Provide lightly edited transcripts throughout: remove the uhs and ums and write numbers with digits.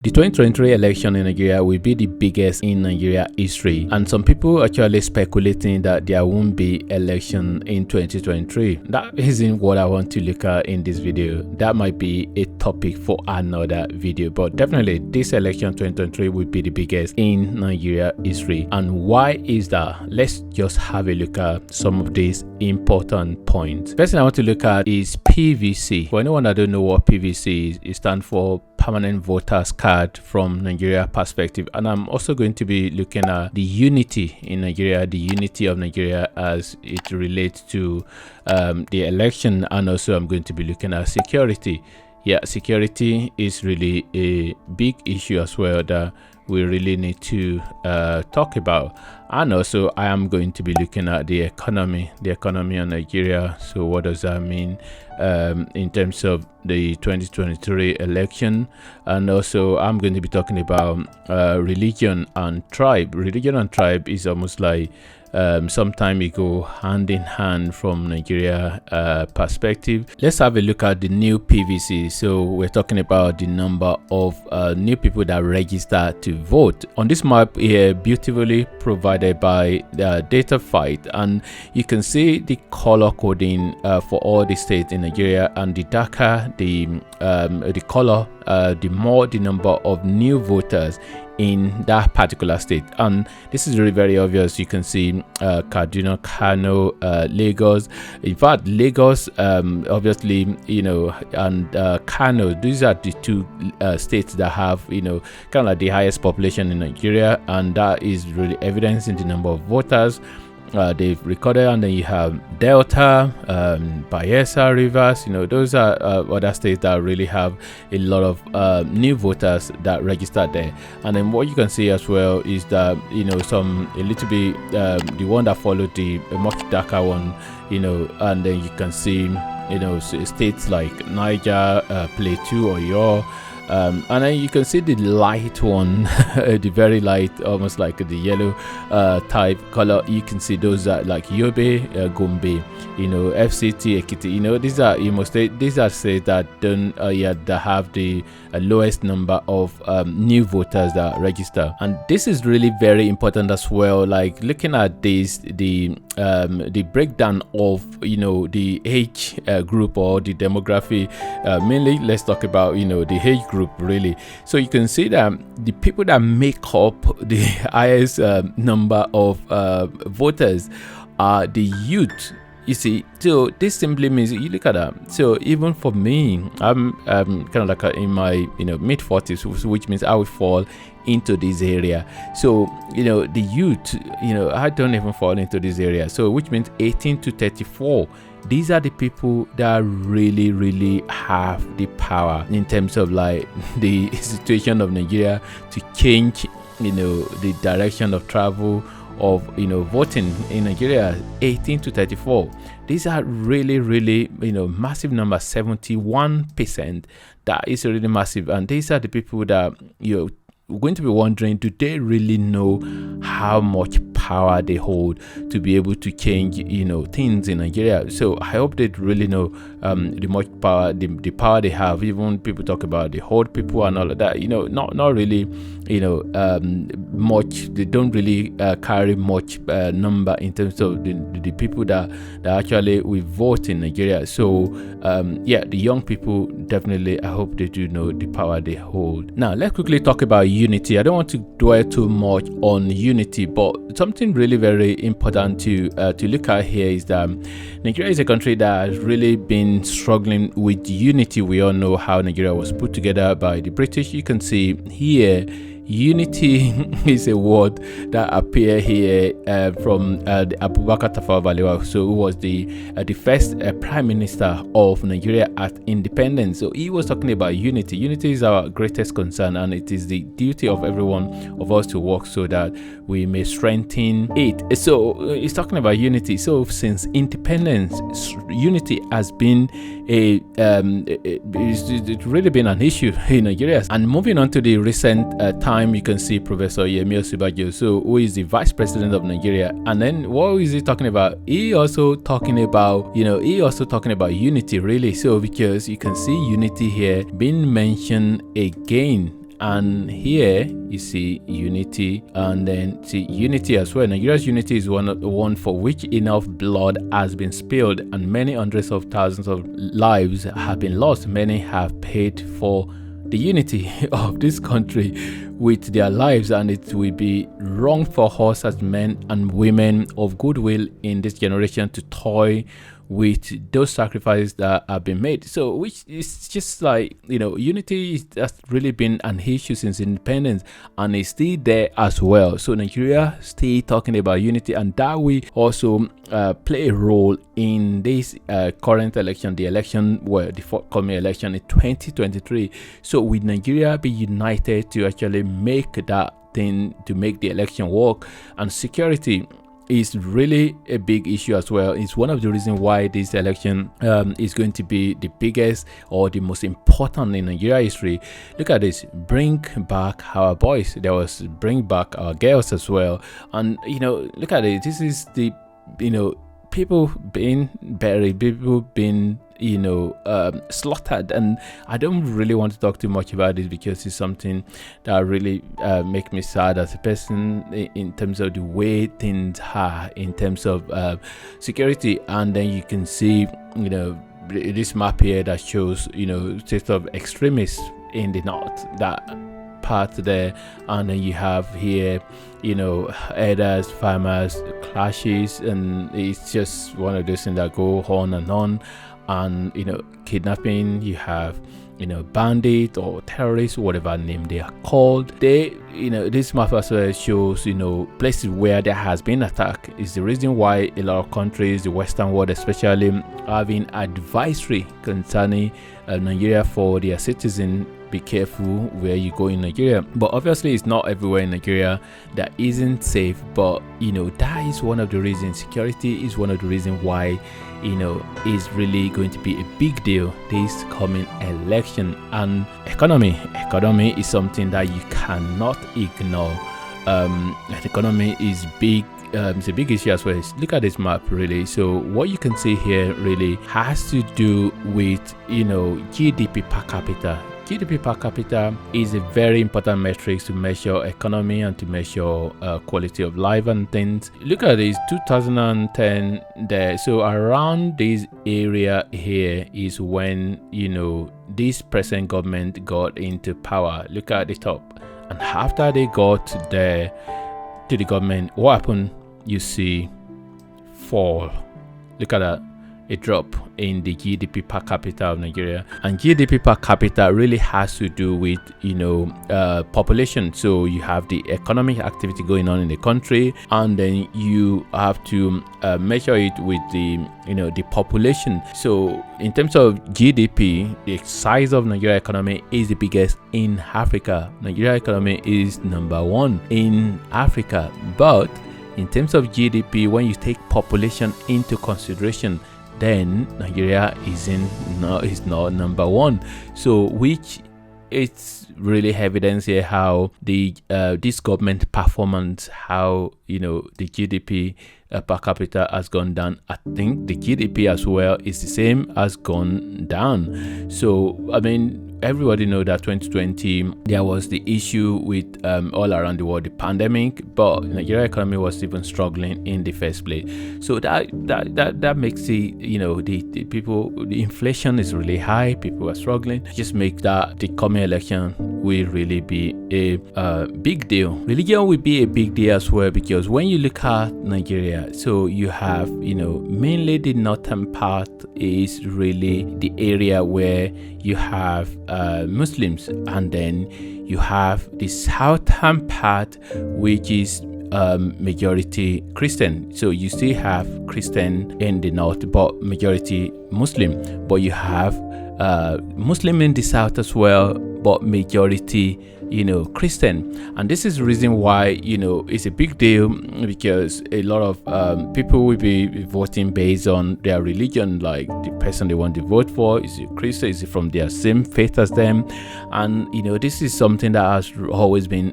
The 2023 election in Nigeria will be the biggest in Nigeria history, and some people actually speculating that there won't be election in 2023. That isn't what I want to look at in this video. That might be a topic for another video, but definitely this election 2023 will be the biggest in Nigeria history. And why is that? Let's just have a look at some of these important points. First thing I want to look at is PVC. For anyone that don't know what PVC is, it stands for Permanent Voters Card from Nigeria perspective, and I'm also going to be looking at the unity in Nigeria, the unity of Nigeria as it relates to the election, and also I'm going to be looking at security. Yeah, security is really a big issue as well that we really need to talk about. And also I am going to be looking at the economy of Nigeria. So what does that mean in terms of the 2023 election? And also I'm going to be talking about religion and tribe. Religion and tribe is almost like some time ago hand in hand from Nigeria perspective. Let's have a look at the new PVC. So we're talking about the number of new people that register to vote. On this map here, beautifully provided by DataFight, and you can see the color coding for all the states in Nigeria, and the darker the color, the more the number of new voters in that particular state. And this is really very obvious. You can see Kaduna, Kano, Lagos. In fact, Lagos, obviously, you know, and Kano, these are the two states that have, you know, kind of like the highest population in Nigeria, and that is really evidencing the number of voters they've recorded. And then you have Delta, Bayelsa, Rivers, you know, those are other states that really have a lot of new voters that registered there. And then what you can see as well is that, you know, a little bit the one that followed the much darker one, you know, and then you can see, you know, states like Niger, Plateau, Oyo. And then you can see the light one, the very light, almost like the yellow type color. You can see those are like Yobe, Gombe, you know, FCT, Ekiti. You know, these are these are states that don't that have the lowest number of new voters that register. And this is really very important as well. Like looking at this, the breakdown of, you know, the age group or the demography. Mainly, let's talk about, you know, the age group really. So you can see that the people that make up the highest number of voters are the youth. You see, so this simply means, you look at that. So even for me, I'm kind of like in my, you know, mid 40s, which means I would fall into this area. So, you know, the youth, you know, I don't even fall into this area. So which means 18 to 34. These are the people that really have the power in terms of like the situation of Nigeria to change, you know, the direction of travel of, you know, voting in Nigeria. 18 to 34. These are really, you know, massive number, 71%. That is really massive. And these are the people that you're going to be wondering, do they really know how much power they hold to be able to change, you know, things in Nigeria? So I hope they really know the much power, the power they have. Even people talk about the old people and all of that, you know, not really, you know, much. They don't really carry much number in terms of the people that actually will vote in Nigeria. So yeah, the young people definitely, I hope they do know the power they hold. Now let's quickly talk about unity. I don't want to dwell too much on unity, but something really very important to look at here is that Nigeria is a country that has really been struggling with unity. We all know how Nigeria was put together by the British. You can see here, unity is a word that appear here from Abubakar Tafawa Balewa, so who was the first prime minister of Nigeria at independence. So he was talking about unity. Unity is our greatest concern, and it is the duty of everyone of us to work so that we may strengthen it. So he's talking about unity. So since independence, unity has been it's really been an issue in Nigeria. And moving on to the recent time, you can see Professor Yemi Osinbajo, so who is the vice president of Nigeria. And then what is he talking about? He also talking about, you know, unity really. So because you can see unity here being mentioned again And here you see unity, and then see unity as well. Nigeria's unity is one for which enough blood has been spilled and many hundreds of thousands of lives have been lost. Many have paid for the unity of this country with their lives, and it will be wrong for us as men and women of goodwill in this generation to toy with those sacrifices that have been made. So which is just like, unity has really been an issue since independence, and it's still there as well. So Nigeria still talking about unity, and that will also play a role in this current election, the forthcoming election in 2023. So will Nigeria be united to actually make that thing, to make the election work? And security is really a big issue as well. It's one of the reasons why this election is going to be the biggest or the most important in Nigeria history. Look at this: bring back our boys. There was bring back our girls as well. And look at it. This is the people being buried, people being slaughtered. And I don't really want to talk too much about this because it's something that really makes me sad as a person in terms of the way things are in terms of security. And then you can see this map here that shows state of extremists in the north, that part there, and then you have here herders, farmers clashes, and it's just one of those things that go on and on. And kidnapping, you have bandit or terrorists, whatever name they are called. This map as well shows places where there has been attack. Is the reason why a lot of countries, the Western world especially, having advisory concerning Nigeria for their citizens. Be careful where you go in Nigeria. But obviously it's not everywhere in Nigeria that isn't safe, but that is one of the reasons. Security is one of the reasons why is really going to be a big deal this coming election. And economy is something that you cannot ignore. Economy is big. It's a big issue as well. Look at this map really. So what you can see here really has to do with GDP per capita. GDP per capita is a very important metric to measure economy and to measure quality of life and things. Look at this, 2010 there. So around this area here is when this present government got into power. Look at the top. And after they got there to the government, what happened? You see fall. Look at that. A drop in the GDP per capita of Nigeria. And GDP per capita really has to do with population. So you have the economic activity going on in the country, and then you have to measure it with the population. So in terms of GDP, the size of Nigeria economy is the biggest in Africa. Nigeria economy is number 1 in Africa. But in terms of GDP, when you take population into consideration, then Nigeria is not number 1. So which it's really evidence here how the this government performance, how the GDP per capita has gone down. I think the GDP as well is the same, has gone down. So I mean, everybody know that 2020 there was the issue with all around the world, the pandemic, but Nigeria economy was even struggling in the first place. So that makes it, the people, the inflation is really high, people are struggling. Just make that the coming election will really be a big deal. Religion will be a big deal as well, because when you look at Nigeria, so you have mainly the northern part is really the area where you have Muslims, and then you have the southern part which is majority Christian. So you still have Christian in the north, but majority Muslim. But you have Muslim in the south as well, but majority Christian. And this is the reason why it's a big deal, because a lot of people will be voting based on their religion, like the person they want to vote for is a Christian, is from their same faith as them. And this is something that has always been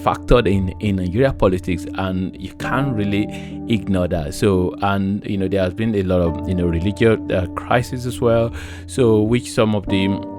factored in Nigeria politics, and you can't really ignore that. So, and there has been a lot of religious crisis as well, so which some of the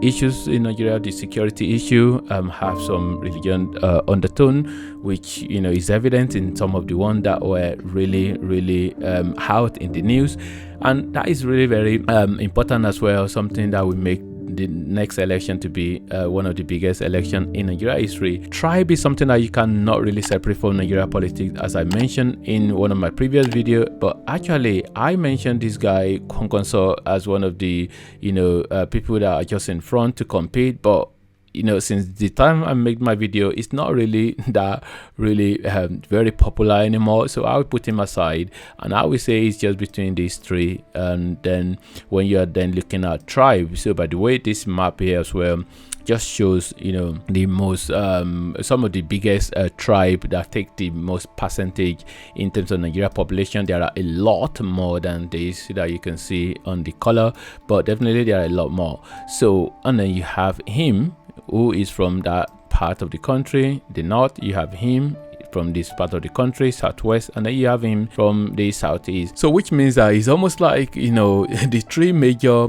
issues in Nigeria. The security issue have some religion undertone, which is evident in some of the ones that were really out in the news, and that is really very important as well. Something that will make the next election to be one of the biggest election in Nigeria history. Tribe is something that you cannot really separate from Nigeria politics, as I mentioned in one of my previous videos. But actually, I mentioned this guy Kwankwaso as one of the people that are just in front to compete, but since the time I made my video, it's not really that very popular anymore. So I will put him aside, and I will say it's just between these three. And then when you are then looking at tribe, so by the way, this map here as well just shows the most some of the biggest tribe that take the most percentage in terms of Nigeria population. There are a lot more than this that you can see on the color, but definitely there are a lot more. So, and then you have him, who is from that part of the country, the north. You have him from this part of the country, southwest, and then you have him from the southeast. So which means that it's almost like the three major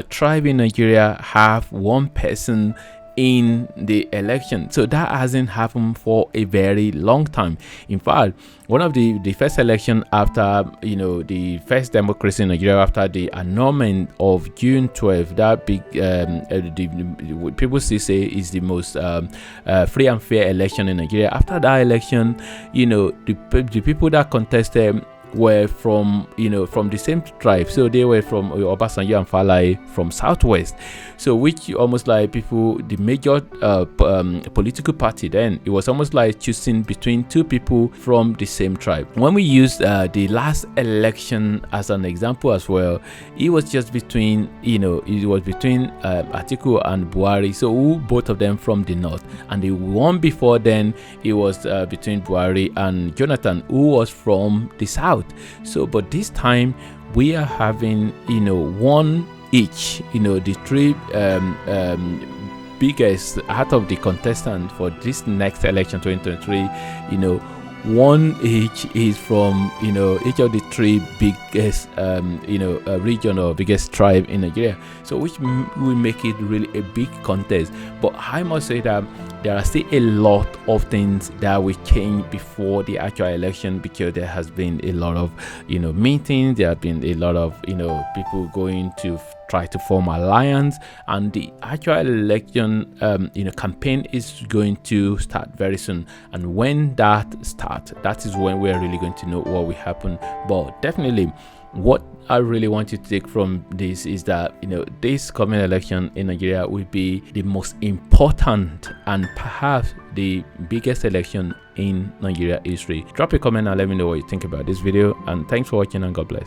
tribe in Nigeria have one person in the election. So that hasn't happened for a very long time. In fact, one of the first election after the first democracy in Nigeria, after the annulment of June 12, that big people still say is the most free and fair election in Nigeria. After that election, the people that contested were from the same tribe. So they were from Obasanjo and Falai from southwest. So which almost like the major political party then, it was almost like choosing between two people from the same tribe. When we use the last election as an example as well, it was just between Atiku and Buhari. So both of them from the north, and the one before then it was between Buhari and Jonathan, who was from the south. So but this time we are having one each. The three biggest out of the contestant for this next election 2023, one each is from each of the three biggest region or biggest tribe in Nigeria. So which will make it really a big contest. But I must say that there are still a lot of things that will change before the actual election, because there has been a lot of meetings. There have been a lot of people going to try to form alliance, and the actual election campaign is going to start very soon. And when that starts, that is when we are really going to know what will happen. But definitely, what I really want you to take from this is that this coming election in Nigeria will be the most important and perhaps the biggest election in Nigeria history. Drop a comment and let me know what you think about this video, and thanks for watching, and God bless.